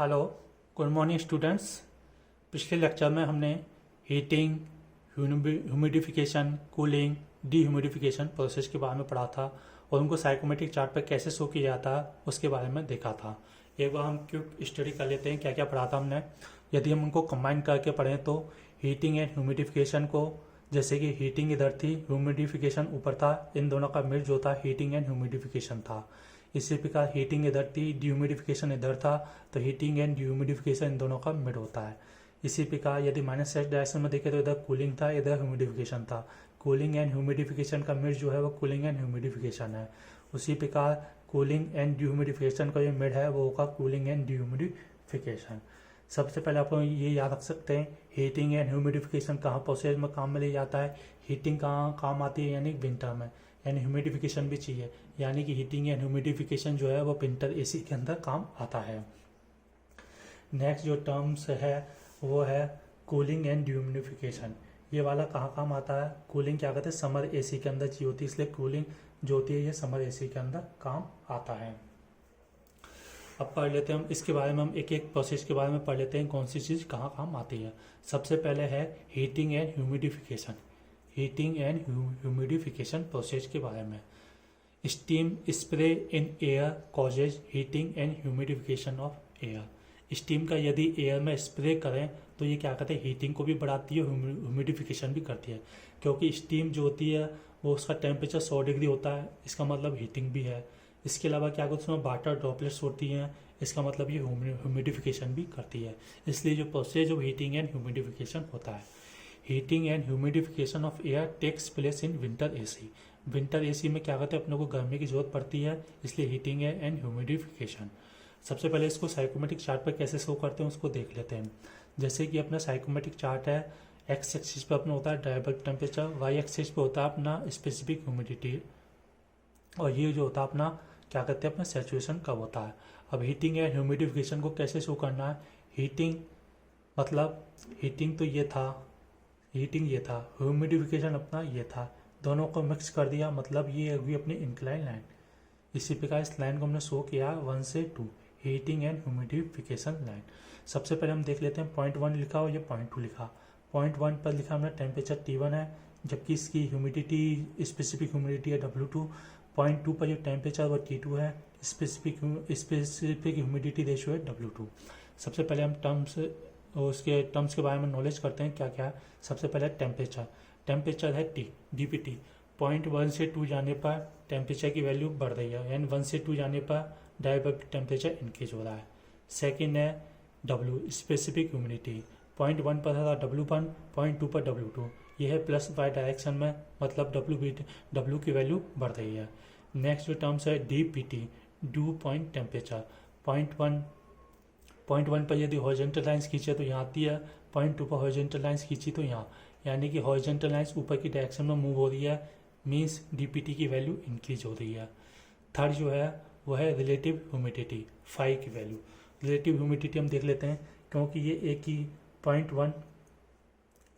Hello, good morning students. पिछले lecture में हमने heating, humidification, cooling, dehumidification process के बारे में पढ़ा था और उनको साइकोमेट्रिक चार्ट पर कैसे शो किया जाता है उसके बारे में देखा था। एक बार हम क्विक स्टडी कर लेते हैं क्या क्या पढ़ा था हमने। यदि हम उनको कंबाइन करके पढ़ें तो हीटिंग एंड ह्यूमिडिफिकेशन को, जैसे कि हीटिंग इधर थी, ह्यूमिडिफिकेशन ऊपर था, इन दोनों का मिड जो था हीटिंग एंड ह्यूमिडिफिकेशन था। इसी प्रकार हीटिंग इधर थी, डिह्यूमिडिफिकेशन इधर था, तो हीटिंग एंड डिह्यूमिडिफिकेशन इन दोनों का मिड होता है। इसी प्रकार यदि माइनस एक्स डायरेक्शन में देखें तो इधर कूलिंग था, इधर ह्यूमिडिफिकेशन था। कूलिंग एंड ह्यूमिडिफिकेशन का मिड जो है वो कूलिंग एंड ह्यूमिडिफिकेशन है। उसी प्रकार कूलिंग एंड डिह्यूमिडिफिकेशन का जो मिड है वो होगा कूलिंग एंड डिह्यूमिडिफिकेशन। सबसे पहले आप लोग ये याद रख सकते हैं हीटिंग एंड ह्यूमिडिफिकेशन कहाँ प्रोसेस में काम में ले जाता है। हीटिंग कहाँ काम आती है, यानी विंटर में, यानी ह्यूमिडिफिकेशन भी चाहिए, यानी कि हीटिंग एंड ह्यूमिडिफिकेशन जो है वो विंटर एसी के अंदर काम आता है। नेक्स्ट जो टर्म्स है वो है कूलिंग एंड डिह्यूमिडिफिकेशन। ये वाला कहाँ काम आता है? कूलिंग क्या कहते हैं, समर एसी के अंदर चाहिए होती है, इसलिए कूलिंग जो होती है ये समर एसी के अंदर काम आता है। अब पढ़ लेते हैं हम इसके बारे में, हम एक एक प्रोसेस के बारे में पढ़ लेते हैं कौन सी चीज़ कहाँ काम आती है। सबसे पहले है heating and humidification. Heating and humidification process के बारे में। Steam spray in air causes heating and humidification of air. Steam का यदि एयर में स्प्रे करें तो ये क्या कहते हैं, हीटिंग को भी बढ़ाती है, ह्यूमिडिफिकेशन भी करती है। क्योंकि स्टीम जो होती है वो उसका टेम्परेचर 100 डिग्री होता है, इसका मतलब हीटिंग भी है। इसके अलावा क्या होता है, उसमें वाटर ड्रॉपलेट्स होती हैं, इसका मतलब ये ह्यूमिडिफिकेशन भी करती है। इसलिए जो process of heating and humidification होता है। Heating and humidification of air takes place in winter AC. Winter AC में क्या कहते हैं, अपने को गर्मी की जरूरत पड़ती है, इसलिए हीटिंग एंड ह्यूमिडिफिकेशन। सबसे पहले इसको साइकोमेट्रिक चार्ट पर कैसे शो करते हैं उसको देख लेते हैं। जैसे कि अपना साइकोमेट्रिक चार्ट है, एक्स एक्सिस पे अपना होता है ड्राइबल टेम्परेचर, वाई एक्सिस पे होता है अपना स्पेसिफिक ह्यूमिडिटी, और ये जो होता है अपना क्या कहते हैं, अपना सैचुरेशन कब होता है। अब हीटिंग एंड ह्यूमिडिफिकेशन को कैसे शो करना है। हीटिंग मतलब हीटिंग तो ये था, हीटिंग ये था, ह्यूमिडिफिकेशन अपना ये था, दोनों को मिक्स कर दिया, मतलब ये हुई अपनी इंक्लाइन लाइन। इसी प्रकार इस लाइन को हमने शो किया 1 से 2, हीटिंग एंड ह्यूमिडिफिकेशन लाइन। सबसे पहले हम देख लेते हैं, पॉइंट 1 लिखा और ये पॉइंट 2 लिखा। पॉइंट 1 पर लिखा हमने टेम्परेचर T1 है, जबकि इसकी ह्यूमिडिटी स्पेसिफिक ह्यूमिडिटी है W2। पॉइंट 2 पर जो टेम्परेचर वो T2 है, स्पेसिफिक ह्यूमिडिटी रेशियो है W2। सबसे पहले हम उसके टर्म्स के बारे में नॉलेज करते हैं क्या क्या है। सबसे पहले टेम्परेचर, टेम्परेचर है T, dPT। पॉइंट 1 से 2 जाने पर टेम्परेचर की वैल्यू बढ़ रही है, यानी 1 से 2 जाने पर डायरेक्ट टेम्परेचर इंक्रीज हो रहा है। सेकेंड है W, स्पेसिफिक ह्यूमिडिटी। पॉइंट 1 पर था W1, पॉइंट 2 पर W2। यह है प्लस वाई डायरेक्शन में, मतलब W की वैल्यू बढ़ रही है। नेक्स्ट जो टर्म्स है DPT, due point temperature. Point 1 पर यदि हॉरिजॉन्टल लाइंस खींचे तो यहाँ आती है, पॉइंट 2 पर हॉरिजॉन्टल लाइंस खींची तो यहाँ, यानी कि हॉरिजॉन्टल लाइंस ऊपर की डायरेक्शन में मूव हो रही है, मीन्स DPT की वैल्यू इंक्रीज हो रही है। थर्ड जो है वो है रिलेटिव ह्यूमिडिटी, फाई की वैल्यू। रिलेटिव ह्यूमिडिटी हम देख लेते हैं, क्योंकि ये एक ही पॉइंट 1,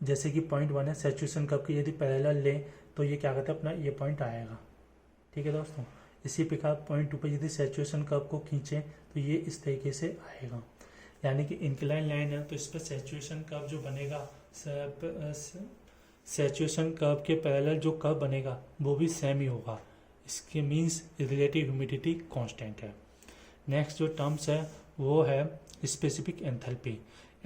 जैसे कि पॉइंट 1 है सैचुरेशन कर्व की, यदि पैरेलल लें तो ये क्या कहते हैं, अपना ये पॉइंट आएगा। ठीक है दोस्तों। इसी प्रकार पॉइंट 2 पर यदि सैचुरेशन कर्व को खींचें तो ये इस तरीके से आएगा, यानी कि इंक्लाइन लाइन है तो इस पर सैचुरेशन कर्व जो बनेगा, सैचुरेशन कर्व के पैरेलल जो कर्व बनेगा वो भी सेम ही होगा। इसके मीन्स रिलेटिव ह्यूमिडिटी कांस्टेंट है। नेक्स्ट जो टर्म्स है वो है स्पेसिफिक एंथैल्पी।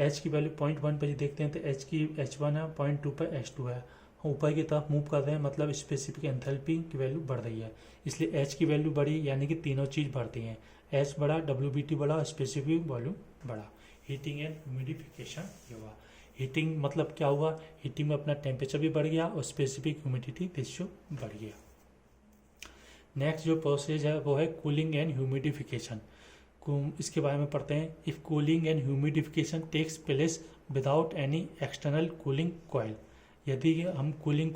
H की वैल्यू पॉइंट 1 पर देखते हैं तो H की H1 है, पॉइंट 2 पर H2 है, ऊपर की तरफ मूव कर रहे हैं, मतलब स्पेसिफिक एंथैल्पी की वैल्यू बढ़ रही है, इसलिए H की वैल्यू बढ़ी, यानी कि तीनों चीज़ बढ़ती हैं। H बढ़ा, WBT बढ़ा, स्पेसिफिक वॉल्यूम बढ़ा। हीटिंग एंड ह्यूमिडिफिकेशन ये हुआ। हीटिंग मतलब क्या हुआ, हीटिंग में अपना टेम्परेचर भी बढ़ गया और स्पेसिफिक ह्यूमिडिटी रेशियो बढ़ गया। नेक्स्ट जो प्रोसेस है वो है कूलिंग एंड ह्यूमिडिफिकेशन। इसके बारे में पढ़ते हैं। If cooling and humidification takes place without any external cooling coil. यदि हम कूलिंग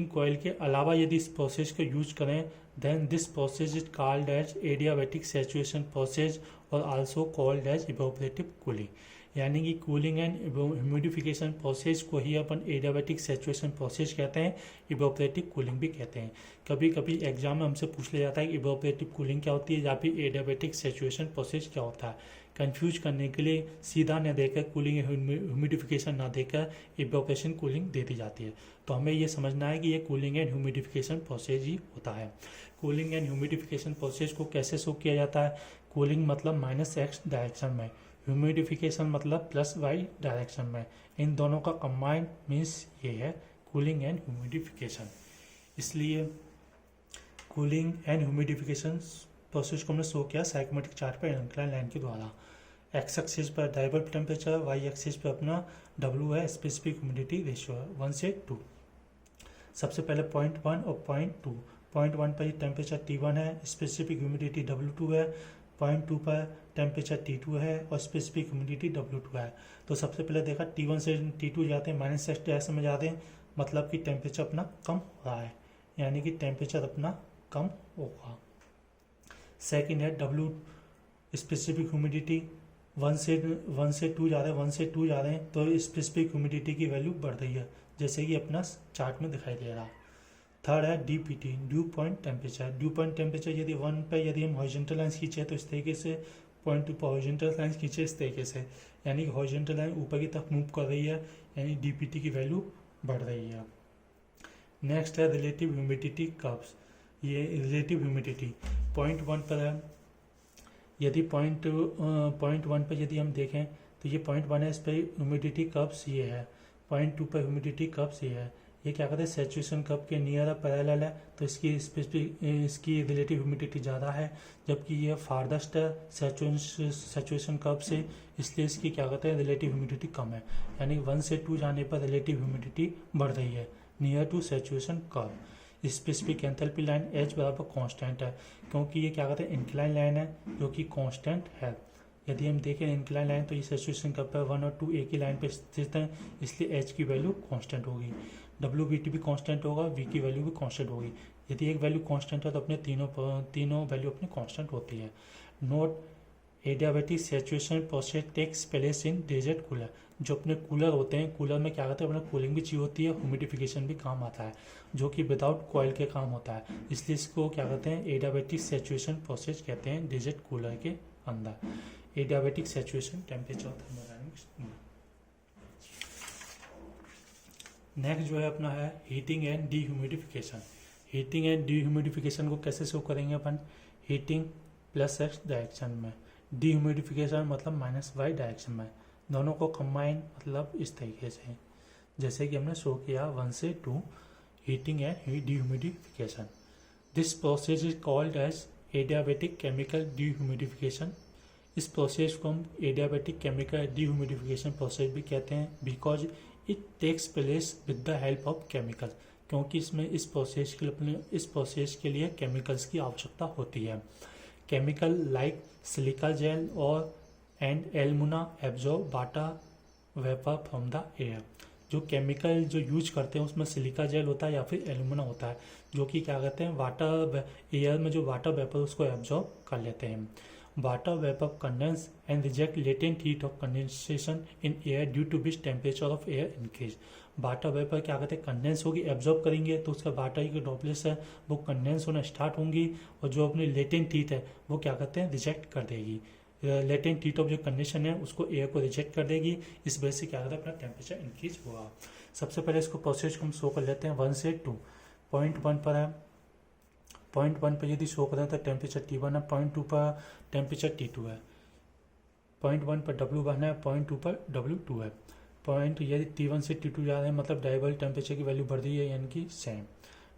कॉइल के अलावा यदि इस प्रोसेस को यूज करें, then this process is called as adiabatic saturation process और also called as evaporative cooling. यानी कि कूलिंग एंड ह्यूमिडिफिकेशन प्रोसेस को ही अपन एडियाबैटिक सैचुरेशन प्रोसेस कहते हैं, इवोपरेटिव कूलिंग भी कहते हैं। कभी कभी एग्जाम में हमसे पूछ लिया जाता है कि इवोपरेटिव कूलिंग क्या होती है या फिर एडियाबैटिक सैचुरेशन प्रोसेस क्या होता है। कंफ्यूज करने के लिए सीधा न देकर कूलिंग ह्यूमिडिफिकेशन ना देकर इवोपोरेशन कूलिंग दे दी जाती है। तो हमें ये समझना है कि ये कूलिंग एंड ह्यूमिडिफिकेशन प्रोसेस ही होता है। कूलिंग एंड ह्यूमिडिफिकेशन प्रोसेस को कैसे शो किया जाता है? कूलिंग मतलब -x डायरेक्शन में, ह्यूमिडिफिकेशन मतलब +y डायरेक्शन में। इन दोनों का कंबाइंड मीन्स ये है कूलिंग एंड ह्यूमिडिफिकेशन। इसलिए कूलिंग एंड ह्यूमिडिफिकेशन प्रोसेस को हमने शो किया साइकोमेट्रिक चार्ट पर इंक्लाइन लाइन के द्वारा। एक्स एक्सिस पर डाइबल टेम्परेचर, वाई एक्सिस पर अपना W है, स्पेसिफिक ह्यूमिडिटी रेशियो है 1 से 2। सबसे पहले पॉइंट 1 और पॉइंट 2। पॉइंट 1 पर टेम्परेचर T1 है, स्पेसिफिक ह्यूमिडिटी W2 है। पॉइंट 2 पर टेम्परेचर T2 है और स्पेसिफिक ह्यूमिडिटी W2 है। तो सबसे पहले देखा T1 से T2 जाते हैं, -x डायरेक्शन में जाते हैं, मतलब कि टेम्परेचर अपना कम हो रहा है, यानी कि टेम्परेचर अपना कम होगा। सेकेंड है W स्पेसिफिक ह्यूमिडिटी 1 से 2 जा रहे हैं, 1 से 2 जा रहे हैं तो स्पेसिफिक ह्यूमिडिटी की वैल्यू बढ़ रही है, जैसे कि अपना चार्ट में दिखाई दे रहा। थर्ड है DPT, due point temperature. Due point temperature यदि 1 पे यदि हम हॉरिजॉन्टल लाइन खींचे तो इस तरीके से, पॉइंट 2 पर हॉरिजॉन्टल लाइन खींचे इस तरीके से, यानी कि हॉरिजॉन्टल लाइन ऊपर की तरफ मूव कर रही है, यानी DPT की वैल्यू बढ़ रही है। नेक्स्ट है रिलेटिव ह्यूमिडिटी कर्व्स। ये रिलेटिव ह्यूमिडिटी पॉइंट 1 पर है, यदि पॉइंट 1 पर यदि हम देखें तो ये पॉइंट 1 है, इस पर ह्यूमिडिटी कर्व्स ये है। पॉइंट 2 पर ह्यूमिडिटी कर्व्स ये है। ये क्या कहते हैं, सैचुरेशन कर्व के नियर पैरेलल है, तो इसकी रिलेटिव ह्यूमिडिटी ज़्यादा है, जबकि ये फारदेस्ट है सैचुरेशन कर्व से, इसलिए इसकी क्या कहते हैं रिलेटिव ह्यूमिडिटी कम है। यानी 1 से 2 जाने पर रिलेटिव ह्यूमिडिटी बढ़ रही है near to saturation curve. Specific enthalpy line H बराबर कांस्टेंट है, क्योंकि ये क्या कहते हैं इंक्लाइन लाइन है जो कि कांस्टेंट है। यदि हम देखें इंक्लाइन लाइन तो ये सैचुरेशन कर्व पर 1 और 2 एक ही लाइन पे स्थित हैं, इसलिए H की वैल्यू कांस्टेंट होगी। WBT भी कांस्टेंट होगा, V की वैल्यू भी कांस्टेंट होगी। यदि एक वैल्यू कांस्टेंट है तो अपने तीनों वैल्यू अपनी कांस्टेंट होती है। Note adiabatic saturation process takes place in desert cooler. जो अपने कूलर होते हैं, कूलर में क्या कहते हैं अपना कूलिंग भी चाहिए होती है, ह्यूमिडिफिकेशन भी काम आता है, जो कि विदाउट कॉइल के काम होता है, इसलिए इसको क्या कहते हैं एडियाबैटिक सैचुरेशन प्रोसेस कहते हैं डेजर्ट कूलर के अंदर। Adiabatic saturation temperature thermodynamics. Next जो है अपना है heating and dehumidification. Heating and dehumidification को कैसे शो करेंगे अपन? हीटिंग +x डायरेक्शन में, डीह्यूमिडिफिकेशन मतलब -y डायरेक्शन में। दोनों को कंबाइन मतलब इस तरीके से, जैसे कि हमने शो किया 1 से 2 heating and dehumidification. This process is called as adiabatic chemical dehumidification. इस प्रोसेस को हम एडियाबैटिक केमिकल डीह्यूमिडिफिकेशन प्रोसेस भी कहते हैं, because it takes place with the help of chemical, क्योंकि इसमें इस प्रोसेस के लिए केमिकल्स की आवश्यकता होती है। केमिकल लाइक सिलिका जेल और and alumina absorb water vapour from the air. जो केमिकल जो यूज करते हैं उसमें सिलिका जेल होता है या फिर एल्युमिना होता है, जो कि क्या कहते हैं वाटर एयर में जो वाटर वेपर उसको एब्जॉर्ब कर लेते हैं। Water vapour condense and reject latent heat of condensation in air due to which temperature of air increase. Water vapour क्या कहते हैं कंडेंस होगी, एब्जॉर्ब करेंगे तो उसका वाटर की ड्रॉपलेट्स है वो कंडेंस होना स्टार्ट होंगी, और जो अपनी लेटेंट हीट है वो क्या कहते हैं रिजेक्ट कर देगी। लेटेंट हीट ऑफ जो कंडीशन है उसको एयर को रिजेक्ट कर देगी, इस वजह से क्या कहता है अपना टेम्परेचर इंक्रीज होगा। सबसे पहले इसको प्रोसेस को हम शो कर लेते हैं 1 से 2। पॉइंट 1 पर है, पॉइंट 1 पर यदि शो करें तो टेम्परेचर T1 है, पॉइंट 2 पर टेम्परेचर T2 है। पॉइंट 1 पर W1 है, पॉइंट 2 पर W2 है। पॉइंट यदि T1 से T2 जा रहे हैं मतलब डाइबल टेम्परेचर की वैल्यू बढ़ रही है, यानी कि सेम।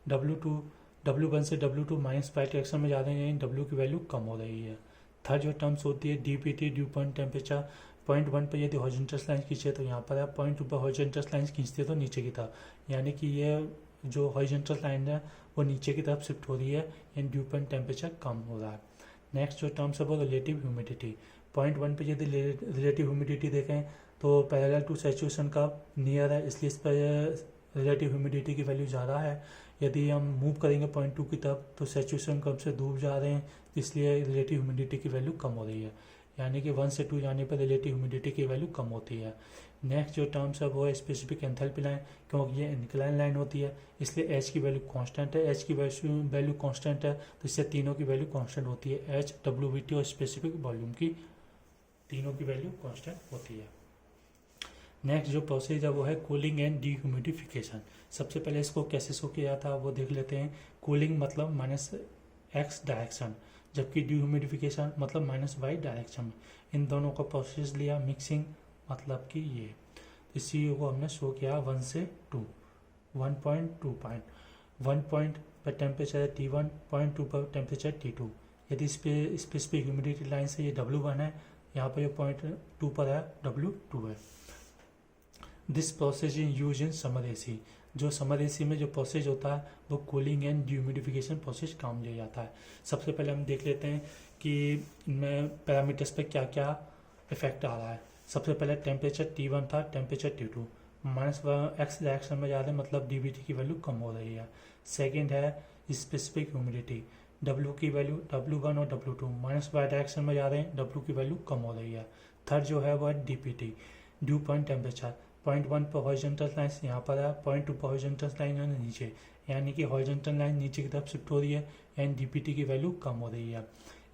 W1 से W2 -y डायरेक्शन में जा रहे हैं, यानी W की वैल्यू कम हो रही है। थर्ड जो टर्म्स होती है DPT, due point temperature. Point 1 पर यदि हॉरिजॉन्टल लाइन खींचे तो यहाँ पर है, पॉइंट 2 पर हॉरिजॉन्टल लाइन खींचते तो नीचे की तरफ, यानी कि ये जो हॉरिजॉन्टल लाइन है वो नीचे की तरफ शिफ्ट हो रही है, यानी ड्यू पॉइंट टेम्परेचर कम हो रहा है। नेक्स्ट जो टर्म्स है वो रिलेटिव ह्यूमिडिटी। पॉइंट 1 पर यदि रिलेटिव ह्यूमिडिटी देखें तो पैरेलल टू सैचुरेशन का नियर है, इसलिए इस पर रिलेटिव ह्यूमिडिटी की वैल्यू ज़्यादा है। यदि हम मूव करेंगे पॉइंट 2 की तरफ तो सैचुरेशन कर्व से दूर जा रहे हैं, इसलिए रिलेटिव ह्यूमिडिटी की वैल्यू कम हो रही है। यानी कि 1 से 2 जाने पर रिलेटिव ह्यूमिडिटी की वैल्यू कम होती है। नेक्स्ट जो टर्म्स है वो है स्पेसिफिक एंथैल्पी लाइन, क्योंकि ये इंक्लाइन लाइन होती है इसलिए एच की वैल्यू कांस्टेंट है, एच की वैल्यू कांस्टेंट है तो इससे तीनों की वैल्यू कांस्टेंट होती है, एच, डब्ल्यूबीटी और स्पेसिफिक वॉल्यूम की तीनों की वैल्यू कांस्टेंट होती है। नेक्स्ट जो प्रोसेस है वो है कूलिंग एंड डीह्यूमिडिफिकेशन। सबसे पहले इसको कैसे शो किया जाता है वो देख लेते हैं। कूलिंग मतलब -x डायरेक्शन, जबकि डीह्यूमिडिफिकेशन मतलब -y डायरेक्शन में। इन दोनों का प्रोसेस लिया। मिक्सिंग मतलब कि ये इसी को हमने शो किया 1 से 2, 1.2 पॉइंट, 1 पॉइंट पर टेम्परेचर है T1, 0.2 पर टेम्परेचर T2। यदि इस पे स्पेसिफिक ह्यूमिडिटी लाइन से ये W1 है, यहाँ पर ये 0.2 पर है, W2 है। This process is use in summer AC. जो समर एसी में जो प्रोसेस होता है वो कूलिंग एंड ह्यूमिडिफिकेशन प्रोसेस काम लिया जाता है। सबसे पहले हम देख लेते हैं कि इनमें पैरामीटर्स पे क्या क्या इफेक्ट आ रहा है। सबसे पहले टेम्परेचर T1 था, टेम्परेचर T2 -x डायरेक्शन में जा रहे हैं, मतलब डीबीटी की वैल्यू कम हो रही है। सेकेंड है स्पेसिफिक ह्यूमिडिटी, W की वैल्यू W1 और W2 -y डायरेक्शन में जा रहे हैं, W की वैल्यू कम हो रही है। थर्ड जो है वो है DPT, ड्यू पॉइंट टेम्परेचर, 0.1 पर हॉरिजॉन्टल लाइन यहाँ पर है, 0.2 पर हॉरिजॉन्टल लाइन है नीचे, यानी कि हॉरिजॉन्टल लाइन नीचे की तरफ शिफ्ट हो रही है एंड डीपीटी की वैल्यू कम हो रही है।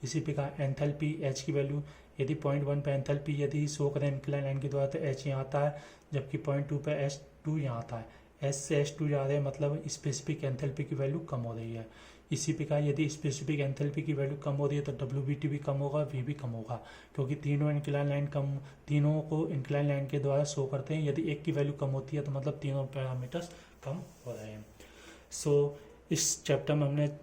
इसी प्रकार एंथैल्पी, एच की वैल्यू, यदि 0.1 पर एंथैल्पी यदि शो करें इंक्लाइन लाइन के द्वारा तो एच यहाँ आता है, जबकि 0.2 पर H2 यहाँ आता है। एच से H2 जा रहे हैं मतलब स्पेसिफिक एंथैल्पी की वैल्यू कम हो रही है। इसी प्रकार यदि स्पेसिफिक एंथैल्पी की वैल्यू कम हो रही है तो डब्ल्यूबीटी भी कम होगा, वी भी कम होगा, क्योंकि तीनों को इंक्लाइन लाइन के द्वारा शो करते हैं। यदि एक की वैल्यू कम होती है तो मतलब तीनों पैरामीटर्स कम हो रहे हैं। इस चैप्टर में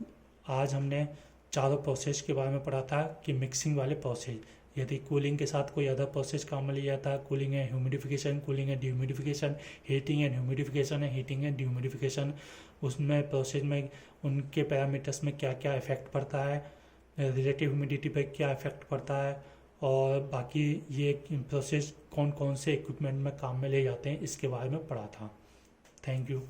आज हमने चारों प्रोसेस के बारे में पढ़ा था कि मिक्सिंग वाले प्रोसेस, यदि कूलिंग के साथ कोई अदर प्रोसेस काम में लिया जाता है, कूलिंग है ह्यूमिडिफिकेशन, कूलिंग है डिह्यूमिडिफिकेशन, हीटिंग एंड ह्यूमिडिफिकेशन है, हीटिंग एंड डिह्यूमिडिफिकेशन, उसमें प्रोसेस में उनके पैरामीटर्स में क्या क्या इफेक्ट पड़ता है, रिलेटिव ह्यूमिडिटी पर क्या इफेक्ट पड़ता है, और बाकी ये प्रोसेस कौन कौन से इक्विपमेंट में काम में ले जाते हैं इसके बारे में पढ़ा था। Thank you.